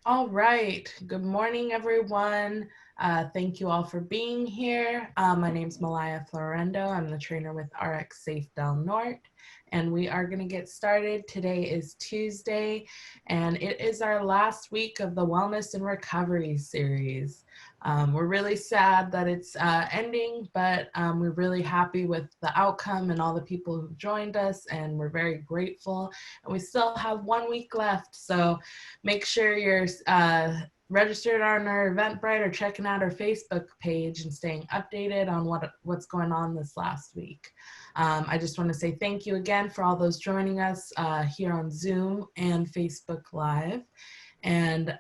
All right. Good morning, everyone. Thank you all for being here. My name is Malaya Florendo. I'm the trainer with RX Safe Del Norte, and we are going to get started. Today is Tuesday, and it is our last week of the Wellness and Recovery series. We're really sad that it's ending, but we're really happy with the outcome and all the people who joined us, and we're very grateful. And we still have 1 week left, so make sure you're registered on our Eventbrite or checking out our Facebook page and staying updated on what's going on this last week. I just want to say thank you again for all those joining us here on Zoom and Facebook Live. And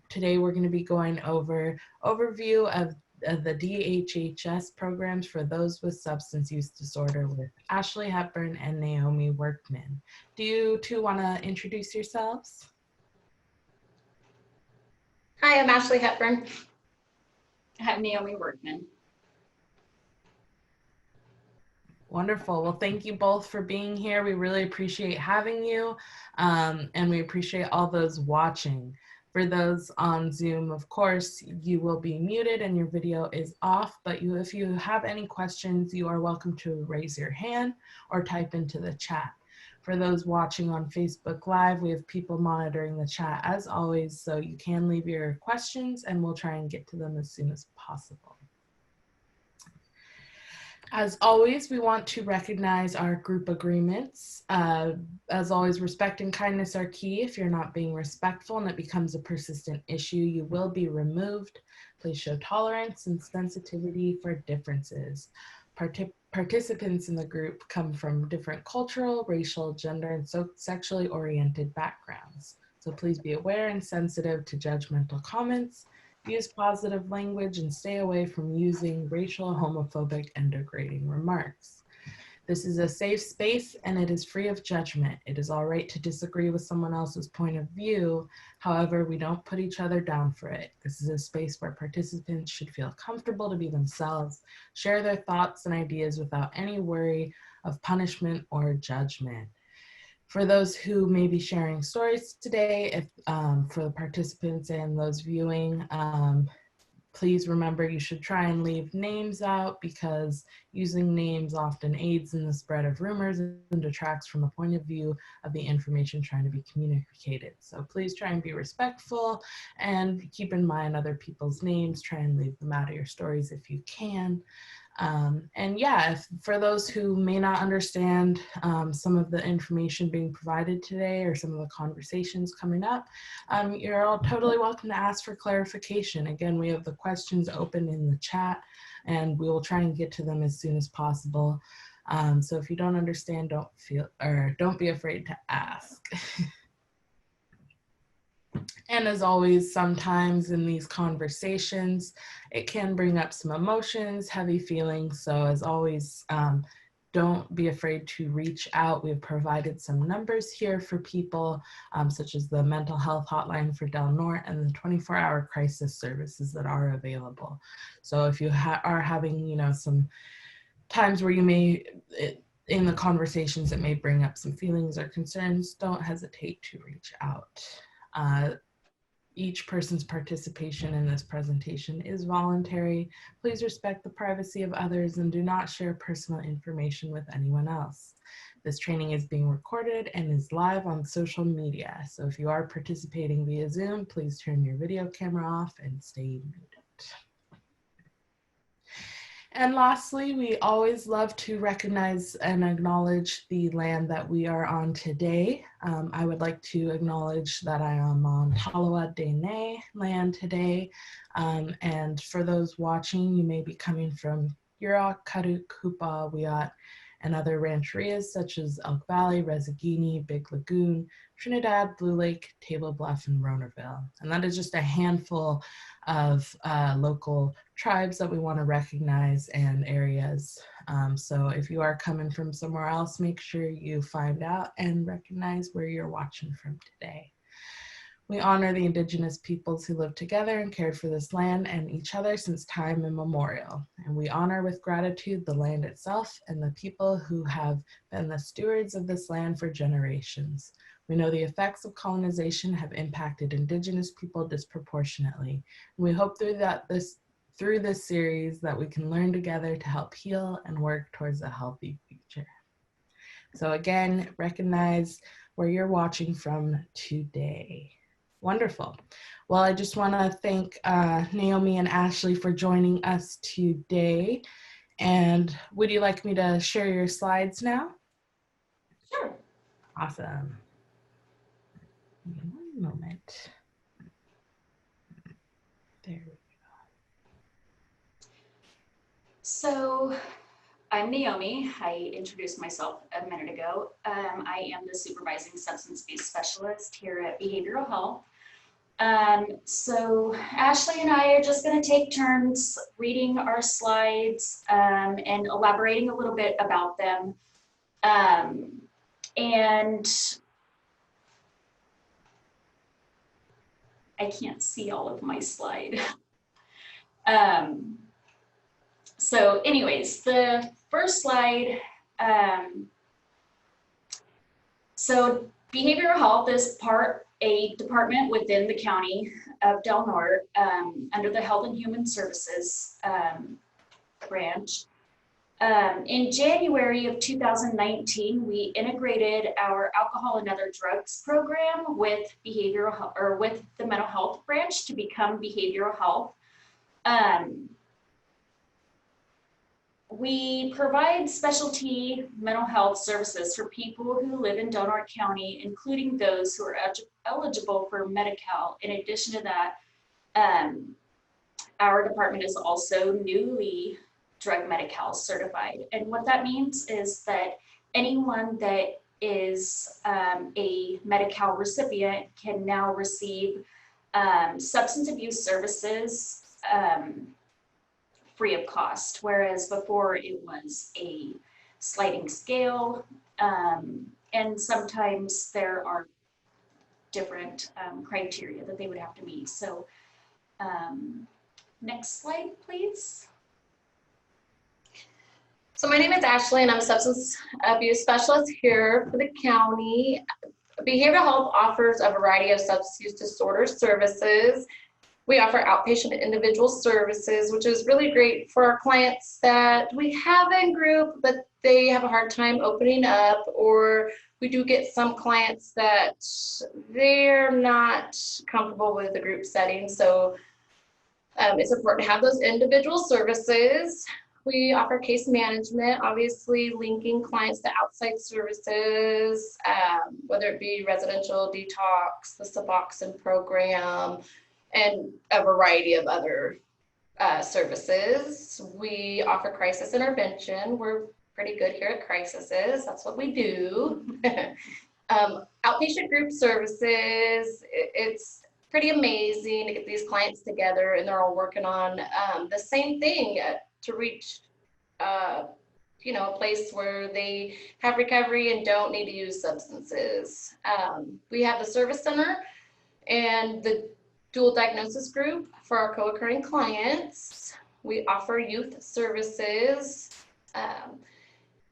today we're going to be going over overview of the DHHS programs for those with substance use disorder with Ashley Hepburn and Naome Workman. Do you two want to introduce yourselves? Hi, I'm Ashley Hepburn. I'm Naome Workman. Wonderful. Well, thank you both for being here. We really appreciate having you, and we appreciate all those watching. For those on Zoom, of course, you will be muted and your video is off, but if you have any questions, you are welcome to raise your hand or type into the chat. For those watching on Facebook Live, we have people monitoring the chat as always, so you can leave your questions and we'll try and get to them as soon as possible. As always, we want to recognize our group agreements. As always, respect and kindness are key. If you're not being respectful and it becomes a persistent issue, you will be removed. Please show tolerance and sensitivity for differences. Participants in the group come from different cultural, racial, gender, and sexually oriented backgrounds. So please be aware and sensitive to judgmental comments. Use positive language and stay away from using racial, homophobic, and degrading remarks. This is a safe space and it is free of judgment. It is all right to disagree with someone else's point of view. However, we don't put each other down for it. This is a space where participants should feel comfortable to be themselves, share their thoughts and ideas without any worry of punishment or judgment. For those who may be sharing stories today, for the participants and those viewing, please remember you should try and leave names out because using names often aids in the spread of rumors and detracts from the point of view of the information trying to be communicated. So please try and be respectful and keep in mind other people's names. Try and leave them out of your stories if you can. And yeah, for those who may not understand some of the information being provided today or some of the conversations coming up, you're all totally welcome to ask for clarification. Again, we have the questions open in the chat and we will try and get to them as soon as possible. So if you don't understand, don't be afraid to ask. And as always, sometimes in these conversations, it can bring up some emotions, heavy feelings. So as always, don't be afraid to reach out. We've provided some numbers here for people, such as the mental health hotline for Del Norte and the 24-hour crisis services that are available. So if you are having, some times where you may, in the conversations, it may bring up some feelings or concerns, don't hesitate to reach out. Each person's participation in this presentation is voluntary. Please respect the privacy of others and do not share personal information with anyone else. This training is being recorded and is live on social media. So if you are participating via Zoom, please turn your video camera off and stay muted. And lastly, we always love to recognize and acknowledge the land that we are on today. I would like to acknowledge that I am on Taloa Dene land today. And for those watching, you may be coming from Yurok, Karuk, Kupa, Wiyot, and other rancherias such as Elk Valley, Rezagini, Big Lagoon, Trinidad, Blue Lake, Table Bluff, and Ronerville. And that is just a handful of local tribes that we want to recognize and areas. So if you are coming from somewhere else, make sure you find out and recognize where you're watching from today. We honor the indigenous peoples who lived together and cared for this land and each other since time immemorial. And we honor with gratitude the land itself and the people who have been the stewards of this land for generations. We know the effects of colonization have impacted Indigenous people disproportionately. We hope through this series that we can learn together to help heal and work towards a healthy future. So again, recognize where you're watching from today. Wonderful. Well, I just want to thank Naome and Ashley for joining us today. And would you like me to share your slides now? Sure. Awesome. One moment. There we go. So I'm Naome. I introduced myself a minute ago. I am the supervising substance abuse specialist here at Behavioral Health. So Ashley and I are just going to take turns reading our slides and elaborating a little bit about them. And I can't see all of my slide. So anyways, the first slide, so behavioral health is a department within the county of Del Norte under the Health and Human Services branch. In January of 2019, we integrated our alcohol and other drugs program with behavioral health, or with the mental health branch, to become behavioral health. We provide specialty mental health services for people who live in Del Norte County, including those who are eligible for Medi-Cal. In addition to that, our department is also newly Drug Medi-Cal certified. And what that means is that anyone that is a Medi-Cal recipient can now receive substance abuse services free of cost, whereas before it was a sliding scale, and sometimes there are different criteria that they would have to meet. So next slide, please. So my name is Ashley and I'm a substance abuse specialist here for the county. Behavioral health offers a variety of substance use disorder services. We offer outpatient individual services, which is really great for our clients that we have in group, but they have a hard time opening up, or we do get some clients that they're not comfortable with the group setting. So it's important to have those individual services. We offer case management, obviously linking clients to outside services, whether it be residential detox, the Suboxone program, and a variety of other services. We offer crisis intervention. We're pretty good here at crises. That's what we do. Outpatient group services, it's pretty amazing to get these clients together and they're all working on the same thing to reach a place where they have recovery and don't need to use substances. We have the service center and the dual diagnosis group for our co-occurring clients. We offer youth services,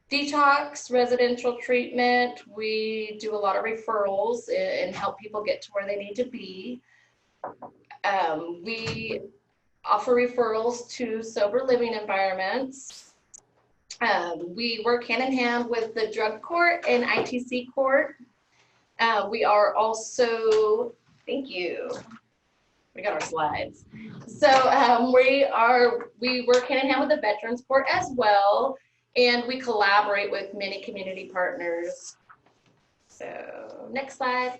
detox, residential treatment. We do a lot of referrals and help people get to where they need to be. We offer referrals to sober living environments. We work hand in hand with the drug court and ITC court. We are also, thank you. We got our slides. So we work hand in hand with the Veterans Court as well, and we collaborate with many community partners. So next slide.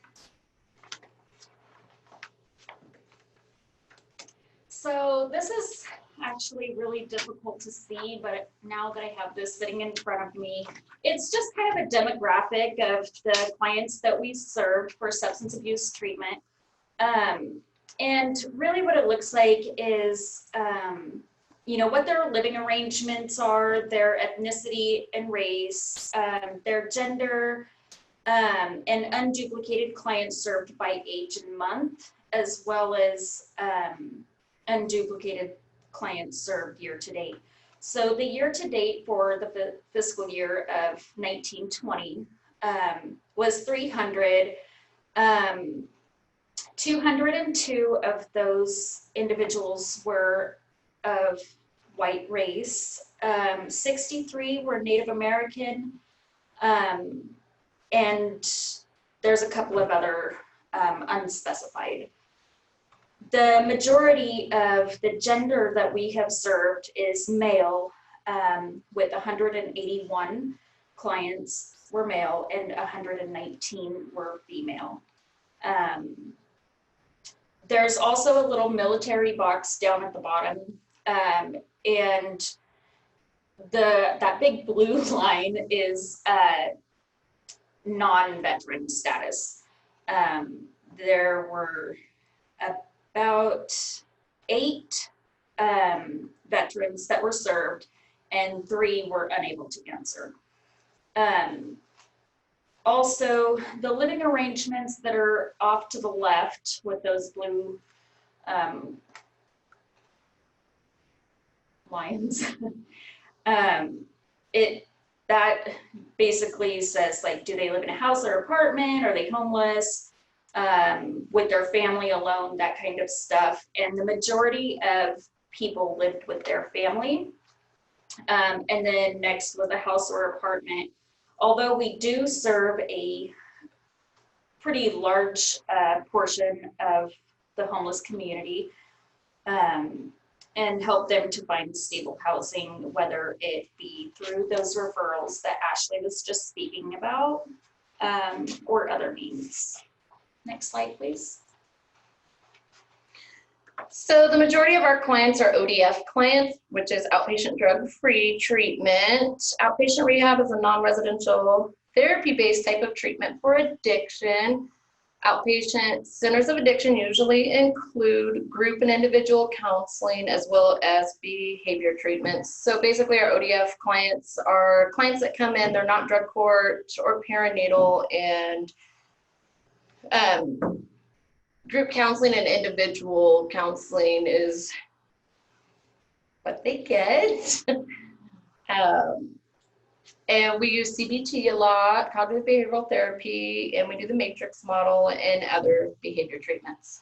So this is actually really difficult to see, but now that I have this sitting in front of me, it's just kind of a demographic of the clients that we served for substance abuse treatment. And really what it looks like is, what their living arrangements are, their ethnicity and race, their gender, and unduplicated clients served by age and month, as well as unduplicated clients served year to date. So the year to date for the fiscal year of 1920 was 300. 202 of those individuals were of white race. 63 were Native American, and there's a couple of other unspecified. The majority of the gender that we have served is male, with 181 clients were male and 119 were female. There's also a little military box down at the bottom, and that big blue line is non-veteran status. There were about 8 veterans that were served, and 3 were unable to answer. Also, the living arrangements that are off to the left with those blue lines, that basically says, like, do they live in a house or apartment? Are they homeless? With their family alone, that kind of stuff. And the majority of people lived with their family. And then next was a house or apartment. Although we do serve a pretty large portion of the homeless community, and help them to find stable housing, whether it be through those referrals that Ashley was just speaking about, or other means. Next slide, please. So the majority of our clients are ODF clients, which is outpatient drug-free treatment. Outpatient rehab is a non-residential therapy-based type of treatment for addiction. Outpatient centers of addiction usually include group and individual counseling as well as behavior treatments. So basically our ODF clients are clients that come in, they're not drug court or perinatal, and group counseling and individual counseling is what they get. And we use CBT a lot, cognitive behavioral therapy, and we do the matrix model and other behavior treatments.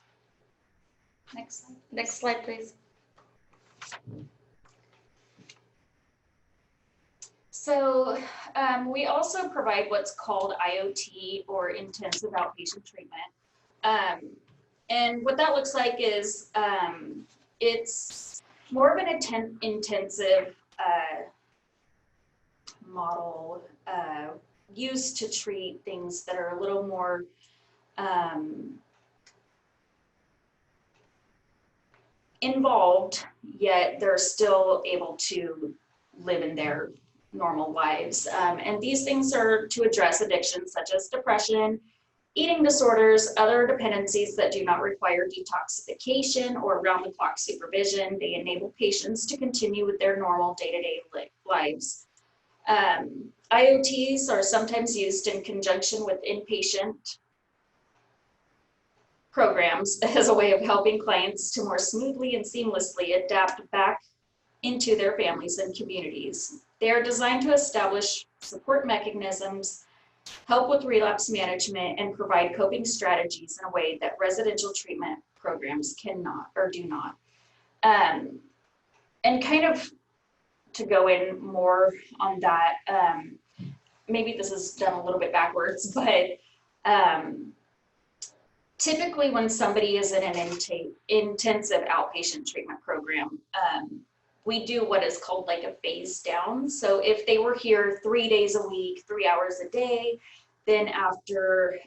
Next slide, please. So we also provide what's called IOT, or intensive outpatient treatment. And what that looks like is it's more of an intensive model used to treat things that are a little more involved, yet they're still able to live in their normal lives. And these things are to address addictions such as depression, eating disorders, other dependencies that do not require detoxification or round-the-clock supervision. They enable patients to continue with their normal day-to-day lives. IOTs are sometimes used in conjunction with inpatient programs as a way of helping clients to more smoothly and seamlessly adapt back into their families and communities. They are designed to establish support mechanisms, help with relapse management, and provide coping strategies in a way that residential treatment programs cannot or do not. And kind of to go in more on that, maybe this is done a little bit backwards, but typically when somebody is in an intensive outpatient treatment program, we do what is called like a phase down. So if they were here 3 days a week, 3 hours a day, then after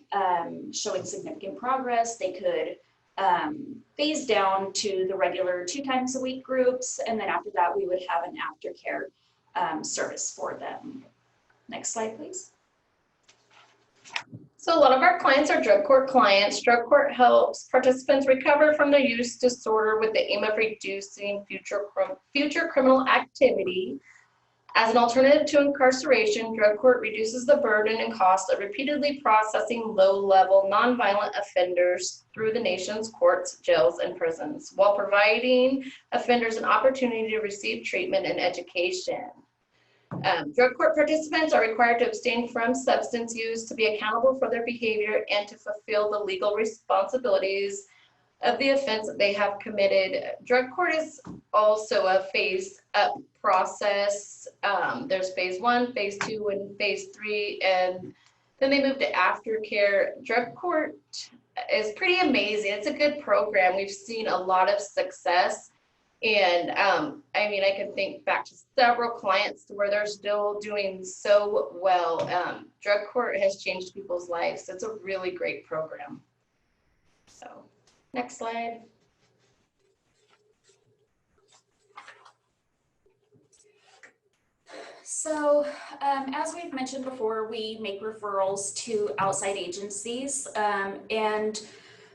showing significant progress, they could phase down to the regular 2 times a week groups. And then after that, we would have an aftercare service for them. Next slide, please. So a lot of our clients are drug court clients. Drug court helps participants recover from their use disorder with the aim of reducing future criminal activity. As an alternative to incarceration, drug court reduces the burden and cost of repeatedly processing low-level nonviolent offenders through the nation's courts, jails, and prisons, while providing offenders an opportunity to receive treatment and education. Drug court participants are required to abstain from substance use, to be accountable for their behavior, and to fulfill the legal responsibilities of the offense that they have committed. Drug court is also a phase up process. There's phase 1, phase 2, and phase 3, and then they move to aftercare. Drug court is pretty amazing. It's a good program. We've seen a lot of success. And I mean, I can think back to several clients where they're still doing so well. Drug court has changed people's lives. It's a really great program. So, next slide. So, as we've mentioned before, we make referrals to outside agencies, and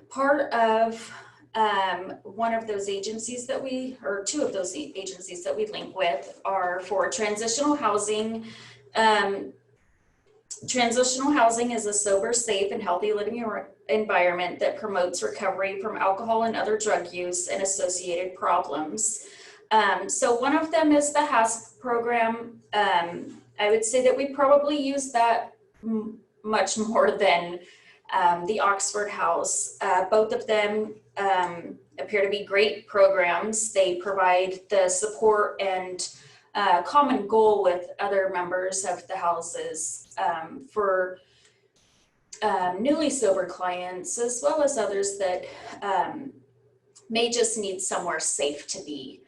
part of one of those agencies that or two of those agencies that we link with are for transitional housing. Transitional housing is a sober, safe, and healthy living environment that promotes recovery from alcohol and other drug use and associated problems. So one of them is the HASP program. I would say that we probably use that much more than the Oxford House. Both of them appear to be great programs. They provide the support and common goal with other members of the houses for newly sober clients, as well as others that may just need somewhere safe to be.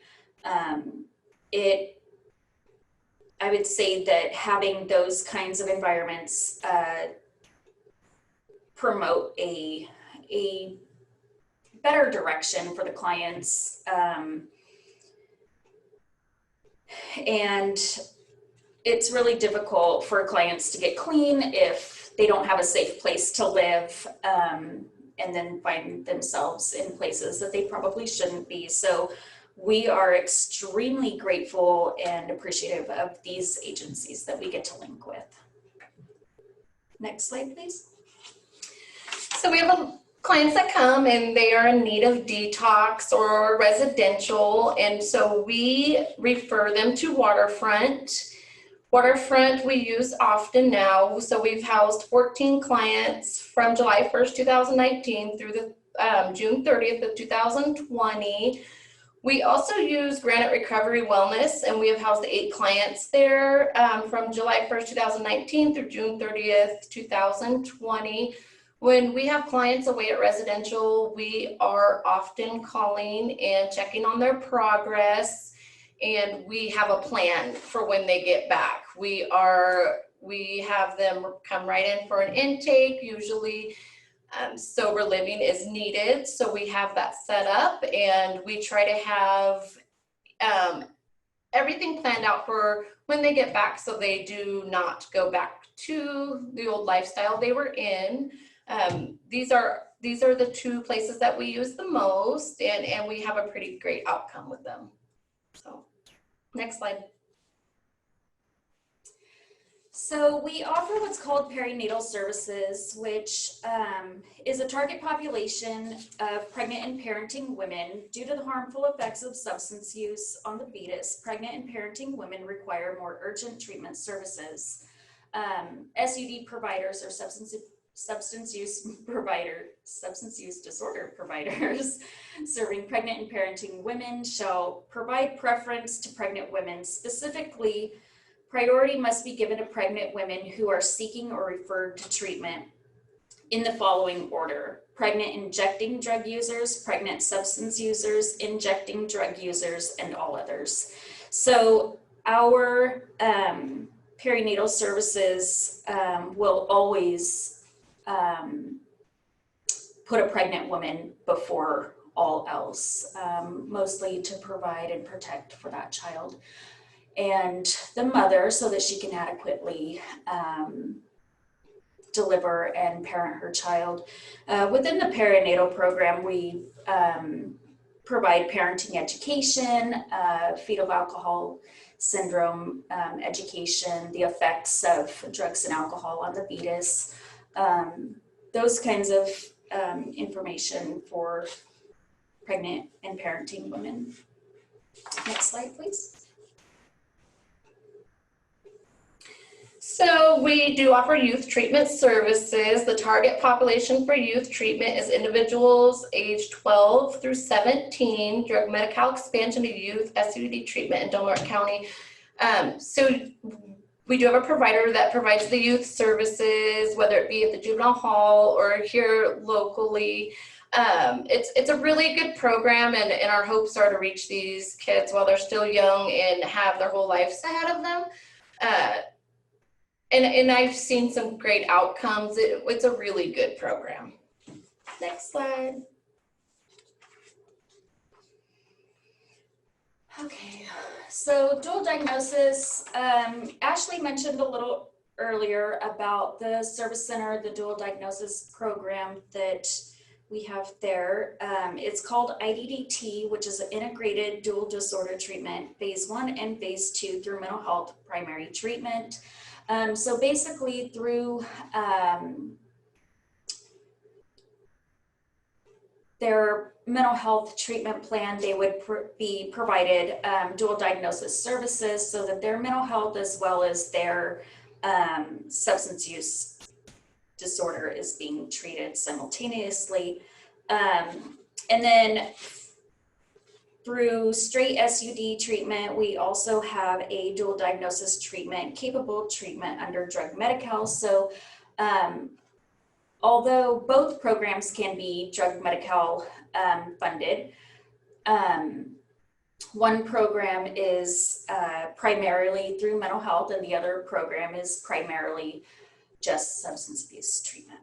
I would say that having those kinds of environments promote a better direction for the clients, and it's really difficult for clients to get clean if they don't have a safe place to live, and then find themselves in places that they probably shouldn't be. So we are extremely grateful and appreciative of these agencies that we get to link with. Next slide, please. So we have clients that come and they are in need of detox or residential, and so we refer them to Waterfront. Waterfront we use often now, so we've housed 14 clients from July 1st, 2019 through the June 30th of 2020. We also use Granite Recovery Wellness, and we have housed 8 clients there from July 1st, 2019 through June 30th, 2020. When we have clients away at residential, we are often calling and checking on their progress, and we have a plan for when they get back. We have them come right in for an intake. Usually sober living is needed, so we have that set up, and we try to have everything planned out for when they get back so they do not go back to the old lifestyle they were in. These are the 2 places that we use the most, and we have a pretty great outcome with them. So next slide. So we offer what's called perinatal services, which is a target population of pregnant and parenting women. Due to the harmful effects of substance use on the fetus, pregnant and parenting women require more urgent treatment services. SUD providers or substance use disorder providers serving pregnant and parenting women shall provide preference to pregnant women. Specifically, priority must be given to pregnant women who are seeking or referred to treatment in the following order: pregnant injecting drug users, pregnant substance users, injecting drug users, and all others. So our perinatal services will always put a pregnant woman before all else, mostly to provide and protect for that child and the mother so that she can adequately deliver and parent her child. Within the perinatal program, we provide parenting education, fetal alcohol syndrome education, the effects of drugs and alcohol on the fetus, those kinds of information for pregnant and parenting women. Next slide, please. So we do offer youth treatment services. The target population for youth treatment is individuals aged 12 through 17. Drug Medi-Cal expansion to youth SUD treatment in Norte County. So we do have a provider that provides the youth services, whether it be at the juvenile hall or here locally. It's a really good program, and our hopes are to reach these kids while they're still young and have their whole lives ahead of them. And I've seen some great outcomes. It's a really good program. Next slide. Okay, so dual diagnosis, Ashley mentioned a little earlier about the service center, the dual diagnosis program that we have there. It's called IDDT, which is an integrated dual disorder treatment, phase 1 and phase 2 through mental health primary treatment. So basically through their mental health treatment plan, they would be provided dual diagnosis services so that their mental health as well as their substance use disorder is being treated simultaneously. And then through straight SUD treatment, we also have a dual diagnosis treatment, capable treatment under Drug Medi-Cal. So although both programs can be Drug Medi-Cal funded, one program is primarily through mental health and the other program is primarily just substance abuse treatment.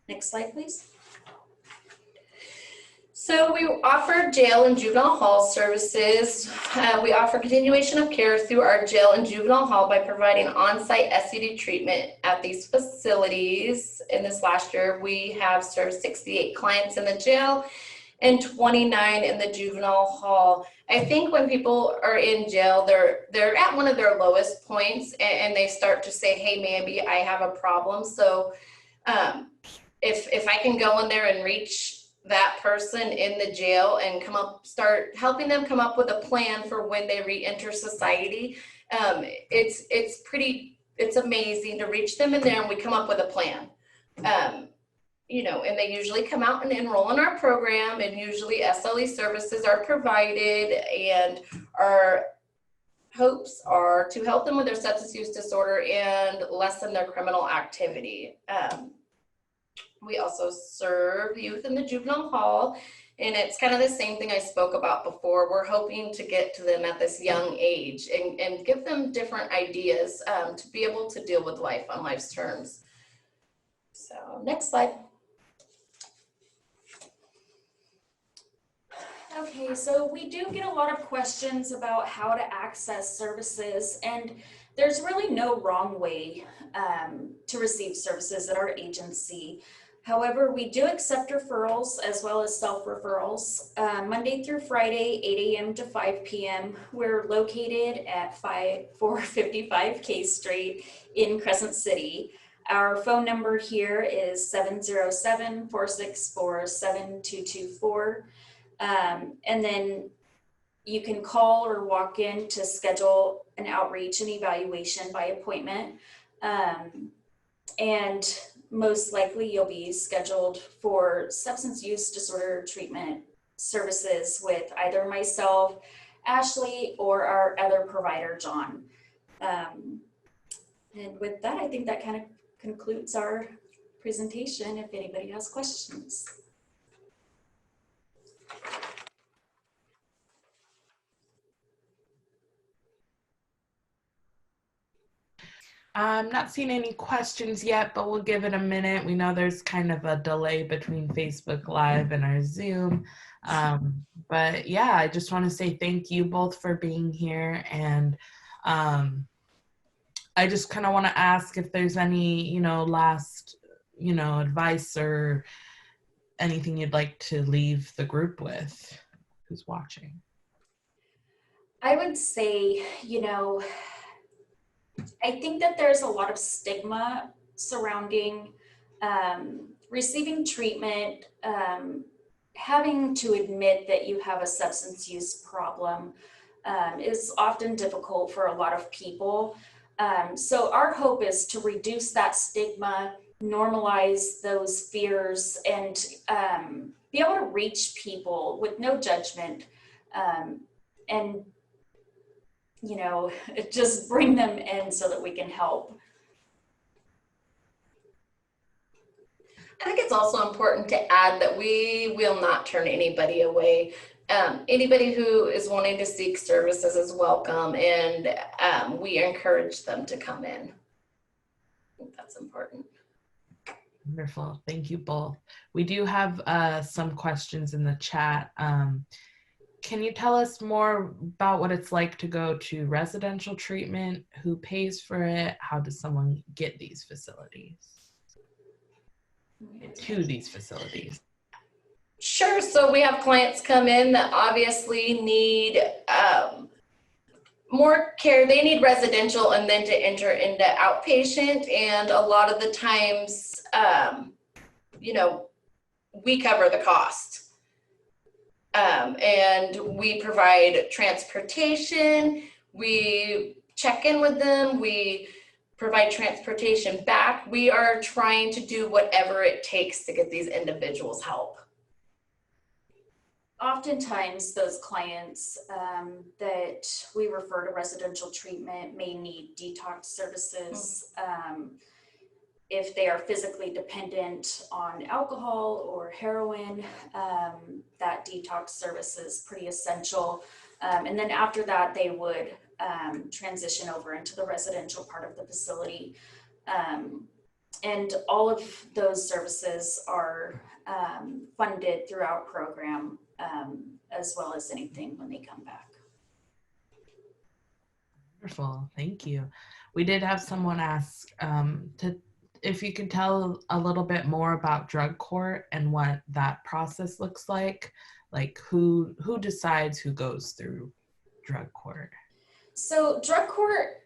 Next slide, please. So we offer jail and juvenile hall services. We offer continuation of care through our jail and juvenile hall by providing on-site SUD treatment at these facilities. In this last year, we have served 68 clients in the jail and 29 in the juvenile hall. I think when people are in jail, they're at one of their lowest points and they start to say, hey, maybe I have a problem. So if I can go in there and reach that person in the jail and start helping them come up with a plan for when they re-enter society, it's amazing to reach them in there and we come up with a plan. You know, and they usually come out and enroll in our program, and usually SLE services are provided, and our hopes are to help them with their substance use disorder and lessen their criminal activity. We also serve youth in the juvenile hall, and it's kind of the same thing I spoke about before. We're hoping to get to them at this young age and give them different ideas to be able to deal with life on life's terms. So next slide. Okay, so we do get a lot of questions about how to access services, and there's really no wrong way to receive services at our agency. However, we do accept referrals as well as self-referrals Monday through Friday, 8 a.m. to 5 p.m. We're located at 455 K Street in Crescent City. Our phone number here is 707-464-7224. And then you can call or walk in to schedule an outreach and evaluation by appointment. And most likely you'll be scheduled for substance use disorder treatment services with either myself, Ashley, or our other provider, John. And with that, I think that kind of concludes our presentation if anybody has questions. I'm not seeing any questions yet, but we'll give it a minute. We know there's kind of a delay between Facebook Live and our Zoom. But yeah, I just want to say thank you both for being here. And I just kind of want to ask if there's any, last, advice or anything you'd like to leave the group with who's watching. I would say, I think that there's a lot of stigma surrounding receiving treatment, having to admit that you have a substance use problem is often difficult for a lot of people. So our hope is to reduce that stigma, normalize those fears, and be able to reach people with no judgment, and just bring them in so that we can help. I think it's also important to add that we will not turn anybody away. Anybody who is wanting to seek services is welcome, and we encourage them to come in. I think that's important. Wonderful. Thank you both. We do have some questions in the chat. Can you tell us more about what it's like to go to residential treatment? Who pays for it? How does someone get these facilities? To these facilities? Sure. So we have clients come in that obviously need more care. They need residential and then to enter into outpatient. And a lot of the times, we cover the cost. And we provide transportation. We check in with them. We provide transportation back. We are trying to do whatever it takes to get these individuals help. Oftentimes those clients that we refer to residential treatment may need detox services. If they are physically dependent on alcohol or heroin, that detox service is pretty essential. And then after that, they would transition over into the residential part of the facility. And all of those services are funded through our program, as well as anything when they come back. Wonderful, thank you. We did have someone ask if you could tell a little bit more about drug court and what that process looks like who decides who goes through drug court? So drug court,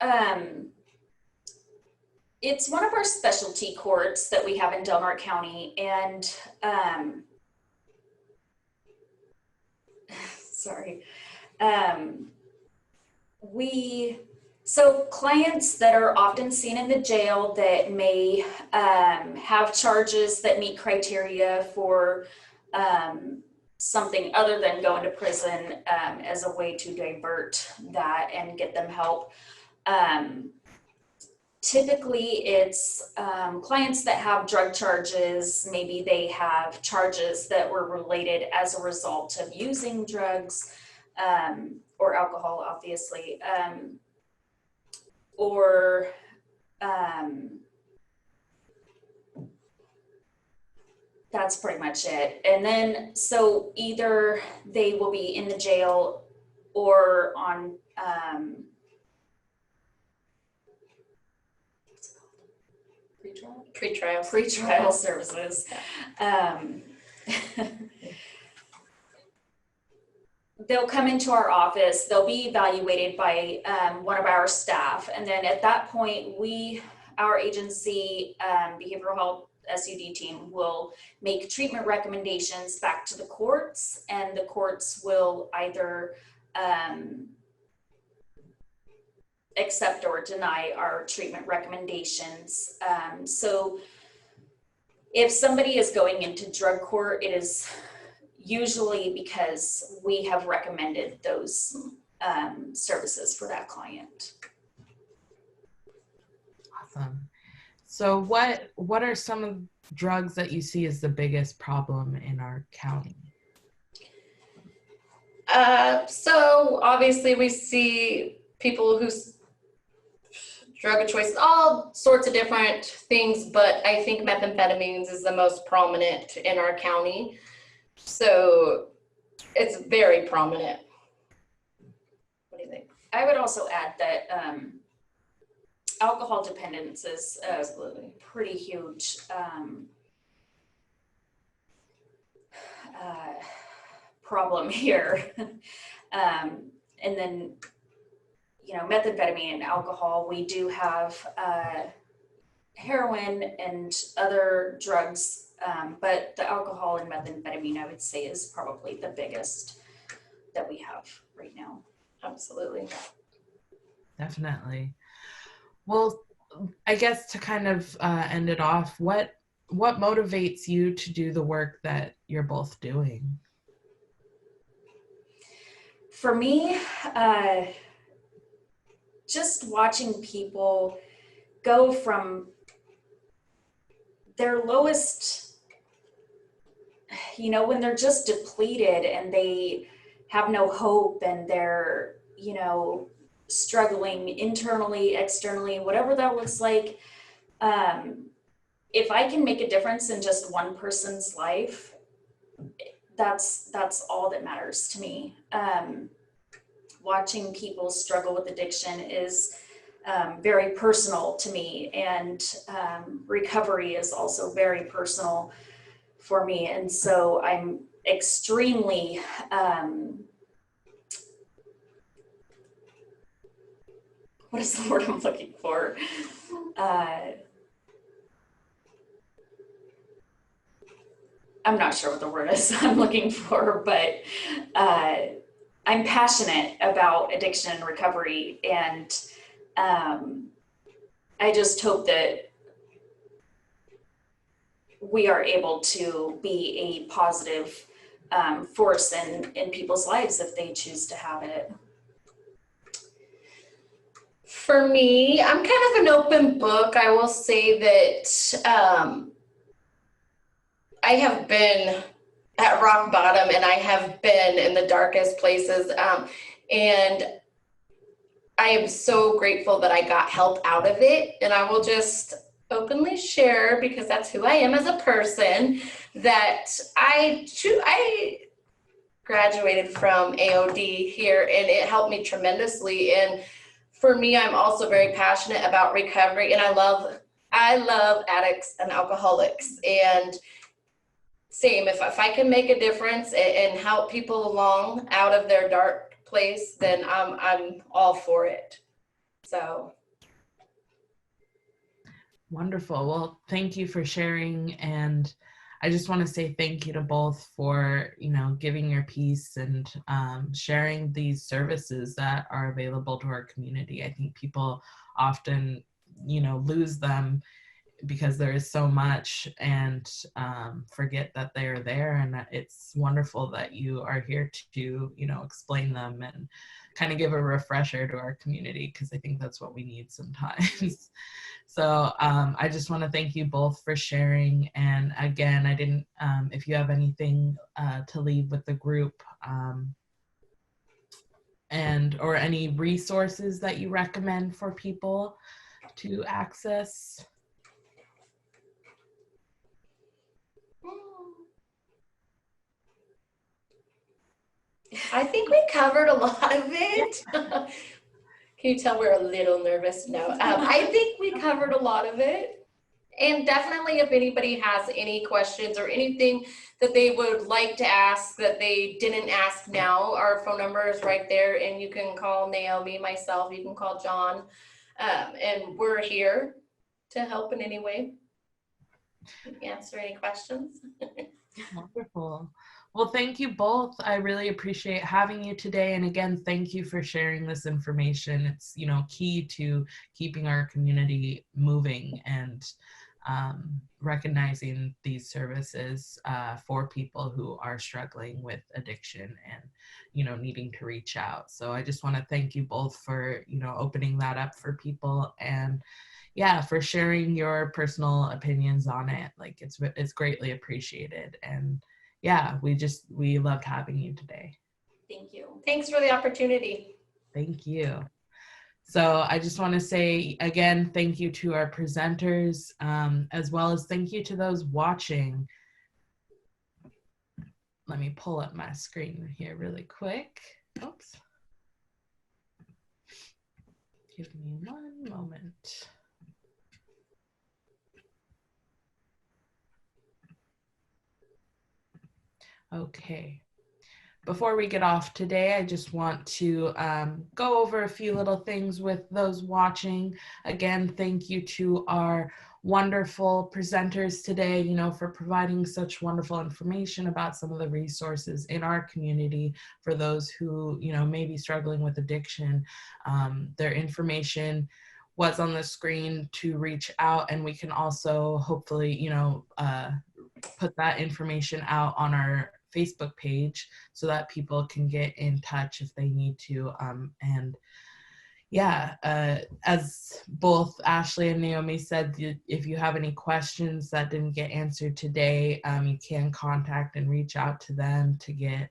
it's one of our specialty courts that we have in Norte County, and so clients that are often seen in the jail that may have charges that meet criteria for something other than going to prison as a way to divert that and get them help. Typically it's clients that have drug charges. Maybe they have charges that were related as a result of using drugs or alcohol, obviously, or that's pretty much it. And then, so either they will be in the jail or on pretrial services. They'll come into our office, they'll be evaluated by one of our staff. And then at that point, our agency behavioral health SUD team will make treatment recommendations back to the courts, and the courts will either accept or deny our treatment recommendations. So if somebody is going into drug court, it is usually because we have recommended those services for that client. Awesome. So what are some of the drugs that you see as the biggest problem in our county? So obviously we see people whose drug of choice, all sorts of different things, but I think methamphetamines is the most prominent in our county. So it's very prominent. What do you think? I would also add that alcohol dependence is a pretty huge problem here. And then, methamphetamine and alcohol, we do have heroin and other drugs, but the alcohol and methamphetamine, I would say, is probably the biggest that we have right now. Absolutely. Definitely. Well, I guess to kind of end it off, what motivates you to do the work that you're both doing? For me, just watching people go from their lowest, when they're just depleted and they have no hope and they're, struggling internally, externally, whatever that looks like. If I can make a difference in just one person's life, that's all that matters to me. Watching people struggle with addiction is very personal to me, and recovery is also very personal for me. And so I'm extremely what is the word I'm looking for? I'm not sure what the word is I'm looking for, but I'm passionate about addiction and recovery, and I just hope that we are able to be a positive force in people's lives if they choose to have it. For me, I'm kind of an open book. I will say that I have been at rock bottom, and I have been in the darkest places. And I am so grateful that I got help out of it. And I will just openly share, because that's who I am as a person, that I graduated from AOD here, and it helped me tremendously. And for me, I'm also very passionate about recovery, and I love addicts and alcoholics. And same, if I can make a difference and help people along out of their dark place, then I'm all for it. So. Wonderful. Well, thank you for sharing. And I just want to say thank you to both for, giving your piece and sharing these services that are available to our community. I think people often, lose them because there is so much, and forget that they're there. And it's wonderful that you are here to, explain them and kind of give a refresher to our community, because I think that's what we need sometimes. So I just want to thank you both for sharing. And again, I didn't, if you have anything to leave with the group, or any resources that you recommend for people to access. I think we covered a lot of it. Can you tell we're a little nervous? No, I think we covered a lot of it. And definitely, if anybody has any questions or anything that they would like to ask that they didn't ask now, our phone number is right there, and you can call Naomi, myself, you can call John, and we're here to help in any way, answer any questions. Wonderful. Well, thank you both. I really appreciate having you today. And again, thank you for sharing this information. It's, key to keeping our community moving and recognizing these services for people who are struggling with addiction and, needing to reach out. So I just want to thank you both for, opening that up for people, and for sharing your personal opinions on it. Like it's greatly appreciated. And we loved having you today. Thank you. Thanks for the opportunity. Thank you. So I just want to say again, thank you to our presenters, as well as thank you to those watching. Let me pull up my screen here really quick. Oops. Give me one moment. Okay. Before we get off today, I just want to go over a few little things with those watching. Again, thank you to our wonderful presenters today, for providing such wonderful information about some of the resources in our community for those who, may be struggling with addiction. Their information was on the screen to reach out, and we can also hopefully, you know, put that information out on our Facebook page so that people can get in touch if they need to. And yeah, as both Ashley and Naomi said, if you have any questions that didn't get answered today, you can contact and reach out to them to get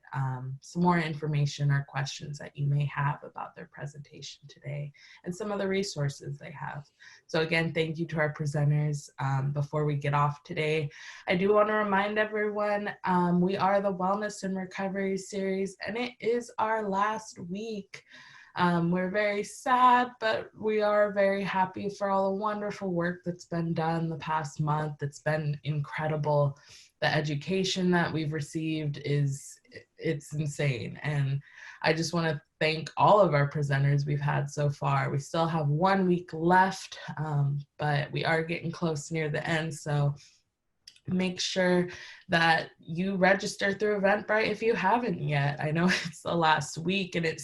some more information or questions that you may have about their presentation today and some of the resources they have. So again, thank you to our presenters. Before we get off today, I do want to remind everyone, we are the Wellness and Recovery series, and it is our last week. We're very sad, but we are very happy for all the wonderful work that's been done the past month. It's been incredible. The education that we've received it's insane. And I just want to thank all of our presenters we've had so far. We still have 1 week left, but we are getting close near the end. So make sure that you register through Eventbrite if you haven't yet. I know it's the last week and it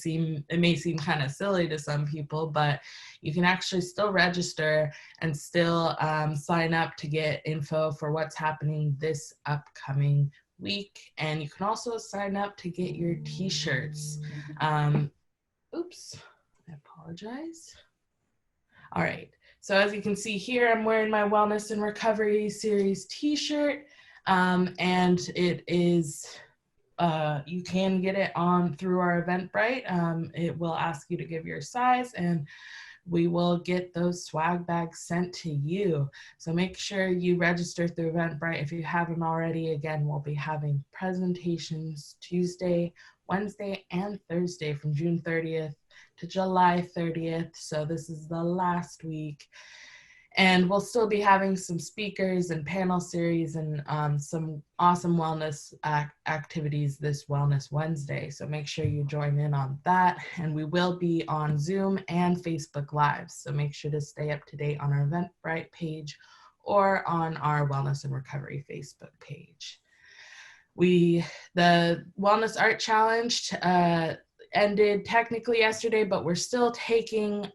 may seem kind of silly to some people, but you can actually still register and still sign up to get info for what's happening this upcoming week. And you can also sign up to get your t-shirts. Oops, I apologize. All right. So as you can see here, I'm wearing my Wellness and Recovery series t-shirt, and it is, you can get it on through our Eventbrite. It will ask you to give your size, and we will get those swag bags sent to you. So make sure you register through Eventbrite if you haven't already. Again, we'll be having presentations Tuesday, Wednesday, and Thursday from June 30th to July 30th. So this is the last week. And we'll still be having some speakers and panel series and some awesome wellness activities this Wellness Wednesday. So make sure you join in on that. And we will be on Zoom and Facebook Live. So make sure to stay up to date on our Eventbrite page or on our Wellness and Recovery Facebook page. The Wellness Art Challenge ended technically yesterday, but we're still taking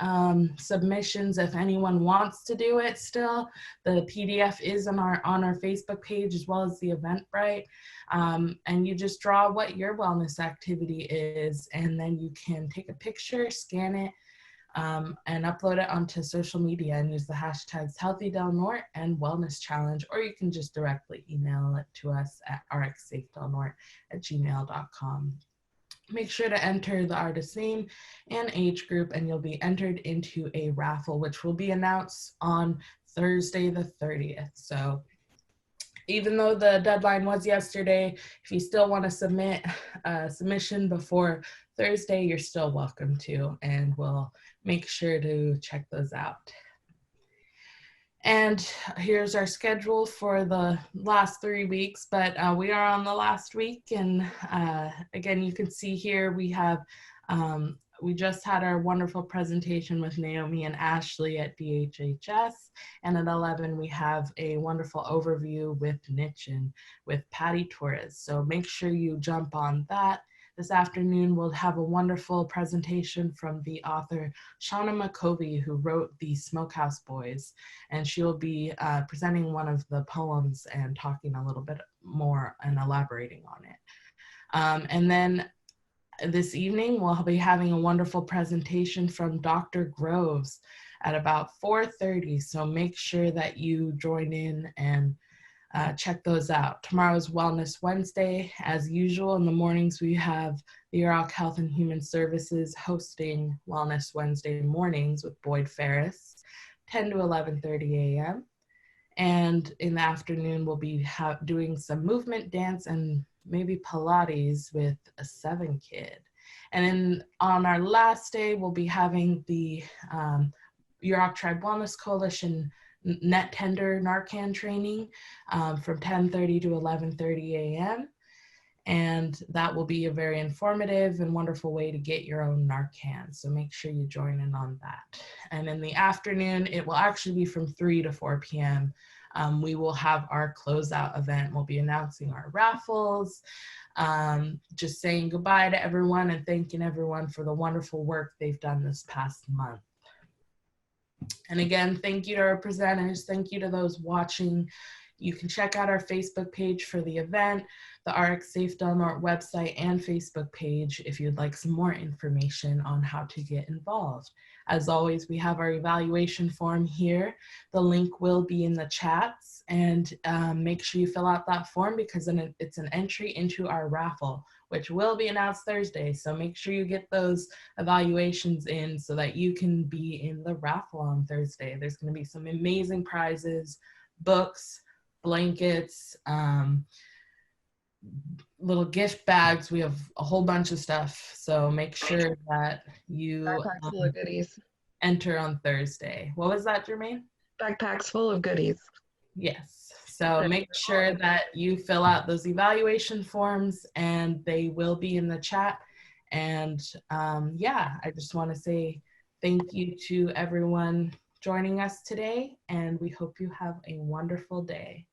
submissions if anyone wants to do it still. The PDF is on our Facebook page as well as the Eventbrite. And you just draw what your wellness activity is, and then you can take a picture, scan it, and upload it onto social media and use the hashtags HealthyDelNort and Wellness Challenge, or you can just directly email it to us at rxsafedelnort@gmail.com. Make sure to enter the artist's name and age group, and you'll be entered into a raffle, which will be announced on Thursday the 30th. So even though the deadline was yesterday, if you still want to submit a submission before Thursday, you're still welcome to, and we'll make sure to check those out. And here's our schedule for the last 3 weeks, but we are on the last week. And again, you can see here we have, we just had our wonderful presentation with Naomi and Ashley at DHHS. And at 11, we have a wonderful overview with Nichin with Patty Torres. So make sure you jump on that. This afternoon, we'll have a wonderful presentation from the author Shauna McCovey, who wrote The Smokehouse Boys, and she'll be presenting one of the poems and talking a little bit more and elaborating on it. And then this evening, we'll be having a wonderful presentation from Dr. Groves at about 4:30, so make sure that you join in and check those out. Tomorrow's Wellness Wednesday. As usual, in the mornings, we have the UROC Health and Human Services hosting Wellness Wednesday mornings with Boyd Ferris, 10 to 11:30 a.m. And in the afternoon, we'll be doing some movement, dance, and maybe Pilates with a 7 kid. And then on our last day, we'll be having the UROC Tribe Wellness Coalition net tender Narcan training from 10:30 to 11:30 a.m. And that will be a very informative and wonderful way to get your own Narcan. So make sure you join in on that. And in the afternoon, it will actually be from 3 to 4 p.m. We will have our closeout event. We'll be announcing our raffles, just saying goodbye to everyone and thanking everyone for the wonderful work they've done this past month. And again, thank you to our presenters. Thank you to those watching. You can check out our Facebook page for the event, the RX Safe Del Norte website and Facebook page if you'd like some more information on how to get involved. As always, we have our evaluation form here. The link will be in the chats, and make sure you fill out that form because then it's an entry into our raffle, which will be announced Thursday. So make sure you get those evaluations in so that you can be in the raffle on Thursday. There's going to be some amazing prizes, books, blankets, little gift bags. We have a whole bunch of stuff. So make sure that you Backpacks full of goodies. enter on Thursday. What was that, Jermaine? Backpacks full of goodies. Yes. So make sure that you fill out those evaluation forms and they will be in the chat. And yeah, I just want to say thank you to everyone joining us today, and we hope you have a wonderful day.